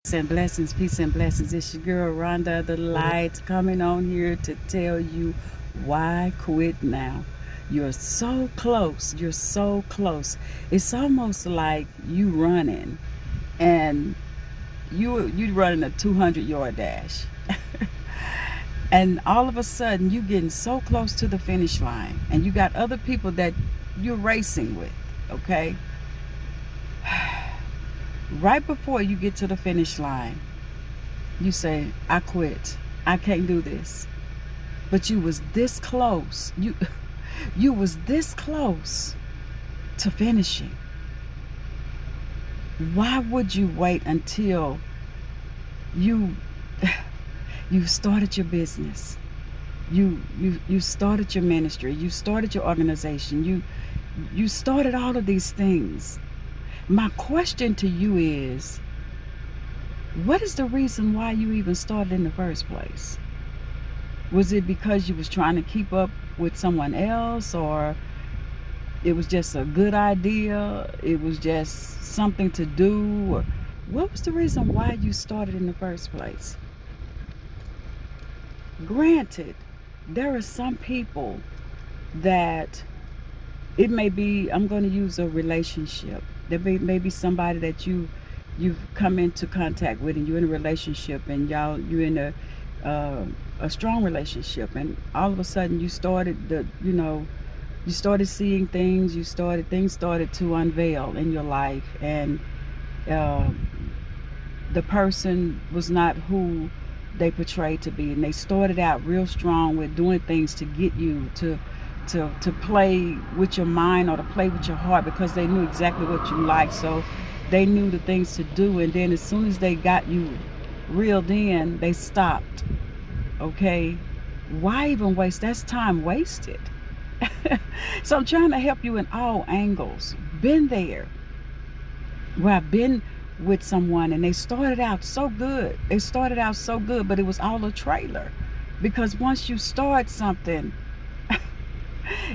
Peace and blessings. It's your girl Rhonda the Light coming on here to tell you why quit now. You're so close. You're so close. It's almost like you running and you running a 200-yard dash. And all of a sudden you getting so close to the finish line and you got other people that you're racing with, okay? Right before you get to the finish line, you say, I quit. I can't do this. But you was this close. You was this close to finishing. Why would you wait until you you started your business? You started your ministry, you started your organization, you started all of these things. My question to you is, what is the reason why you even started in the first place? Was it because you was trying to keep up with someone else, or it was just a good idea, it was just something to do, or what was the reason why you started in the first place? Granted, there are some people that it may be, I'm going to use a relationship. There may be somebody that you've come into contact with, and you're in a relationship, and you're in a strong relationship, and all of a sudden you started seeing things, things started to unveil in your life, and uh, the person was not who they portrayed to be, and they started out real strong with doing things to get you to play with your mind or to play with your heart, because they knew exactly what you liked, so they knew the things to do, and then as soon as they got you reeled in, they stopped. Okay, why even waste? That's time wasted. So I'm trying to help you in all angles. Been there where I've been with someone, and they started out so good. They started out so good, but it was all a trailer. Because once you start something,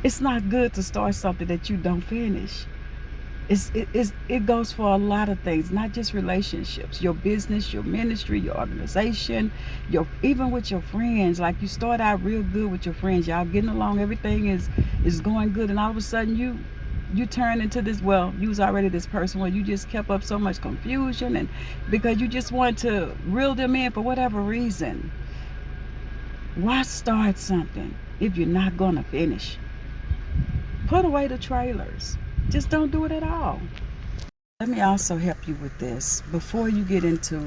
it's not good to start something that you don't finish. It goes for a lot of things, not just relationships, your business, your ministry, your organization, even with your friends. Like, you start out real good with your friends, y'all getting along, everything is going good, and all of a sudden you turn into this, well, you was already this person where you just kept up so much confusion, and because you just want to reel them in for whatever reason. Why start something if you're not gonna finish? Put away the trailers. Just don't do it at all. Let me also help you with this. Before you get into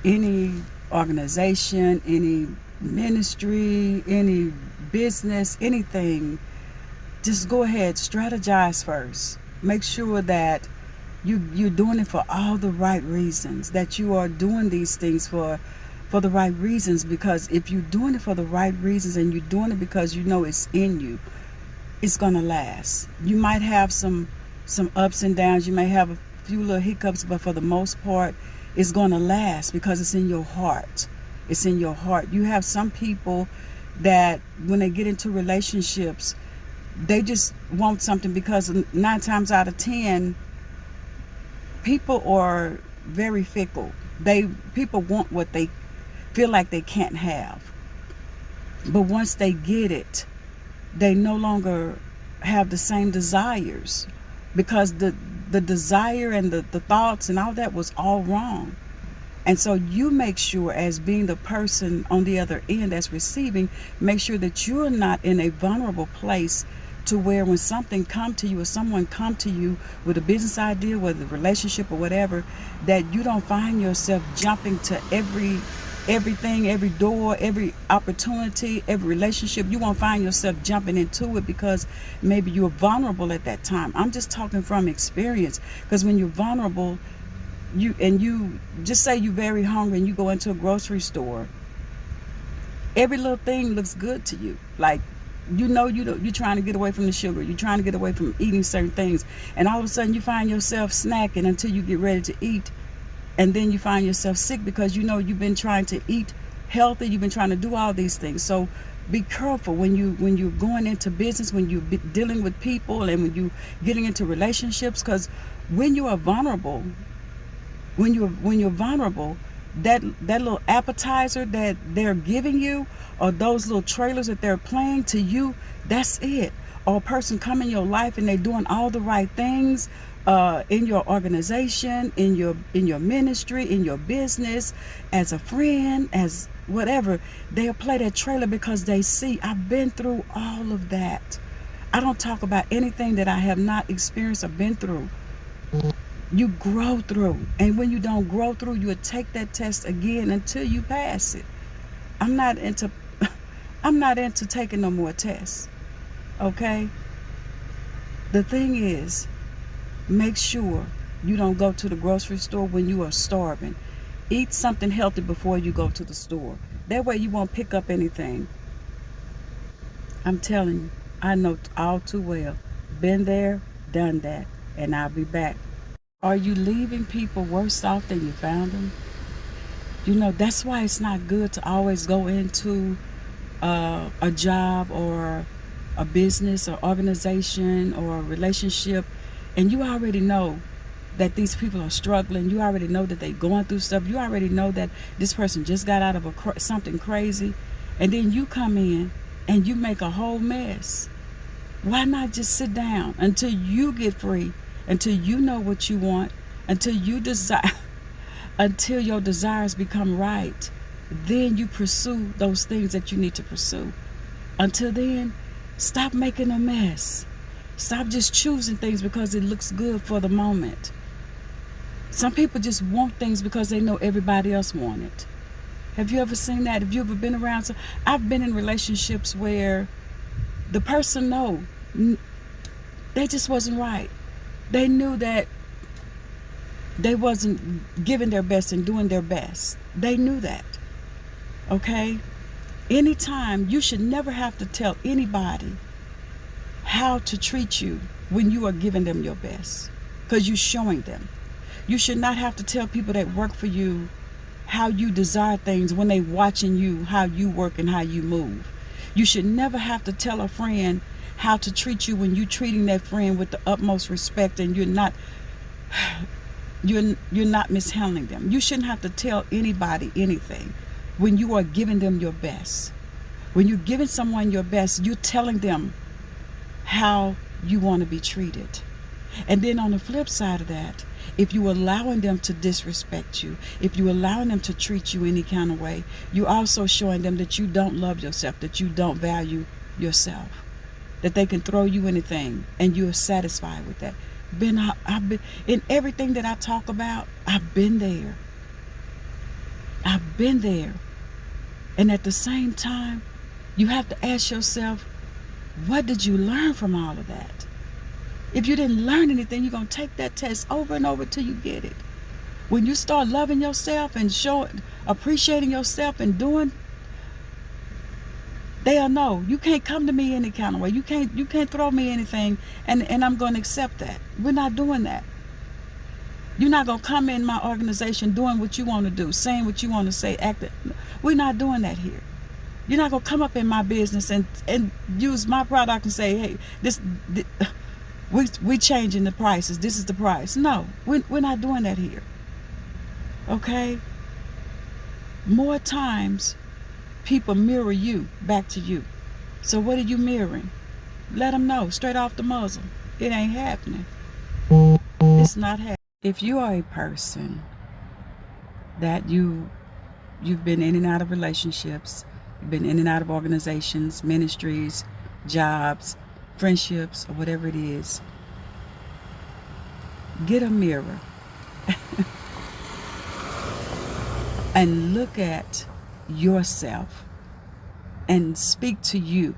any organization, any ministry, any business, anything, just go ahead, strategize first. Make sure that you're doing it for all the right reasons, that you are doing these things for the right reasons, because if you're doing it for the right reasons and you're doing it because you know it's in you, it's gonna last. You might have some ups and downs, you may have a few little hiccups, but for the most part it's gonna last because it's in your heart. It's in your heart. You have some people that when they get into relationships, they just want something, because 9 times out of 10 people are very fickle. People want what they feel like they can't have, but once they get it, they no longer have the same desires, because the desire and the thoughts and all that was all wrong. And so you make sure, as being the person on the other end that's receiving, make sure that you're not in a vulnerable place to where when something come to you, or someone come to you with a business idea, whether a relationship or whatever, that you don't find yourself jumping to everything, every door, every opportunity, every relationship. You won't find yourself jumping into it because maybe you're vulnerable at that time. I'm just talking from experience, because when you're vulnerable, you just say you're very hungry and you go into a grocery store, every little thing looks good to you. Like, you're trying to get away from the sugar, you're trying to get away from eating certain things, and all of a sudden you find yourself snacking until you get ready to eat, and then you find yourself sick because you've been trying to eat healthy, you've been trying to do all these things. So be careful when you're going into business, when you're dealing with people, and when you're getting into relationships, because when you are vulnerable, When you're vulnerable, that little appetizer that they're giving you, or those little trailers that they're playing to you, that's it. Or a person come in your life and they're doing all the right things in your organization, in your ministry, in your business, as a friend, as whatever. They'll play that trailer because they see, I've been through all of that. I don't talk about anything that I have not experienced or been through. You grow through, and when you don't grow through, you will take that test again until you pass it. I'm not into I'm not into taking no more tests. Okay? The thing is, make sure you don't go to the grocery store when you are starving. Eat something healthy before you go to the store. That way you won't pick up anything. I'm telling you, I know all too well. Been there, done that, and I'll be back. Are you leaving people worse off than you found them? You know, that's why it's not good to always go into a job or a business or organization or a relationship, and you already know that these people are struggling. You already know that they're going through stuff. You already know that this person just got out of something crazy, and then you come in and you make a whole mess. Why not just sit down until you get free, until you know what you want, until you desire, until your desires become right? Then you pursue those things that you need to pursue. Until then, stop making a mess. Stop just choosing things because it looks good for the moment. Some people just want things because they know everybody else want it. Have you ever seen that? Have you ever been around? So I've been in relationships where the person they just wasn't right. They knew that they wasn't giving their best and doing their best. They knew that. Okay? Anytime, you should never have to tell anybody how to treat you when you are giving them your best, because you're showing them. You should not have to tell people that work for you how you desire things when they watching you, how you work and how you move. You should never have to tell a friend how to treat you when you're treating that friend with the utmost respect and you're not mishandling them. You shouldn't have to tell anybody anything when you are giving them your best. When you're giving someone your best, you're telling them how you want to be treated. And then on the flip side of that, if you're allowing them to disrespect you, if you're allowing them to treat you any kind of way, you're also showing them that you don't love yourself, that you don't value yourself, that they can throw you anything and you're satisfied with that. I've been in everything that I talk about. I've been there. I've been there. And at the same time, you have to ask yourself, what did you learn from all of that? If you didn't learn anything, you're going to take that test over and over till you get it. When you start loving yourself and appreciating yourself and doing, they'll know. You can't come to me any kind of way. You can't throw me anything and I'm going to accept that. We're not doing that. You're not going to come in my organization doing what you want to do, saying what you want to say, acting. We're not doing that here. You're not going to come up in my business and use my product and say, hey, we changing the prices. This is the price. No, we're not doing that here. Okay? More times, people mirror you back to you. So what are you mirroring? Let them know straight off the muzzle. It ain't happening. It's not happening. If you are a person that you've been in and out of relationships, you've been in and out of organizations, ministries, jobs, friendships, or whatever it is, get a mirror and look at yourself and speak to you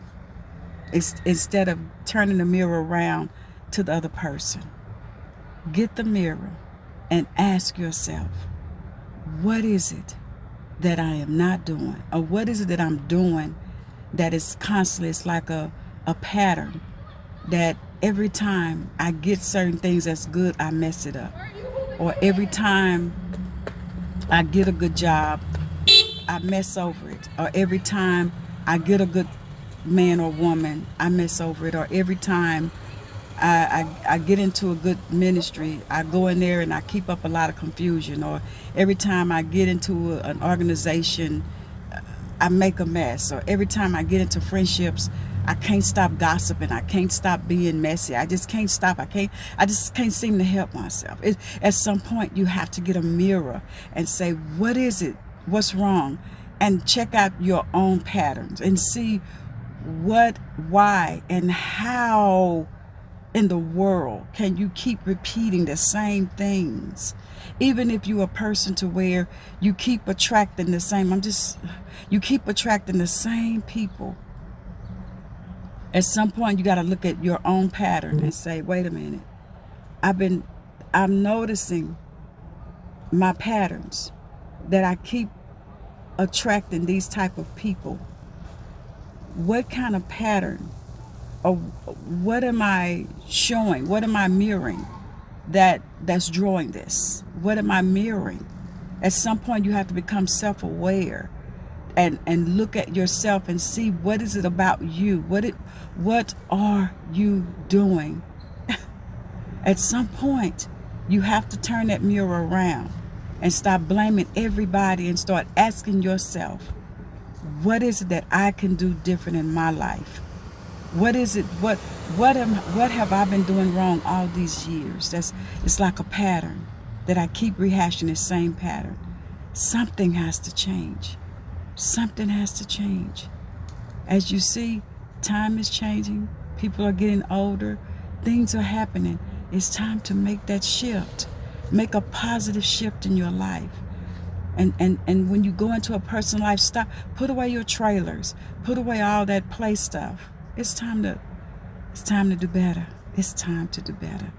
instead of turning the mirror around to the other person. Get the mirror and ask yourself, what is it that I am not doing? Or what is it that I'm doing that is constantly, it's like a pattern that every time I get certain things that's good, I mess it up. Or every time I get a good job, I mess over it. Or every time I get a good man or woman, I mess over it. Or every time I get into a good ministry, I go in there and I keep up a lot of confusion. Or every time I get into an organization, I make a mess. Or every time I get into friendships, I can't stop gossiping. I can't stop being messy. I just can't stop. I just can't seem to help myself. At some point, you have to get a mirror and say, what is it? What's wrong? And check out your own patterns and see what, why, and how in the world can you keep repeating the same things, even if you're a person to where you keep attracting the same, you keep attracting the same people. At some point you got to look at your own pattern and say, wait a minute, I'm noticing my patterns, that I keep attracting these type of people. What kind of pattern, or what am I showing? What am I mirroring that's drawing this? What am I mirroring? At some point you have to become self-aware and look at yourself and see, what is it about you? What are you doing? At some point you have to turn that mirror around and stop blaming everybody and start asking yourself, what is it that I can do different in my life? What is it? What have I been doing wrong all these years? It's like a pattern that I keep rehashing, the same pattern. Something has to change. Something has to change. As you see, time is changing. People are getting older. Things are happening. It's time to make that shift. Make a positive shift in your life. And when you go into a person's life, stop. Put away your trailers. Put away all that play stuff. It's time to do better. It's time to do better.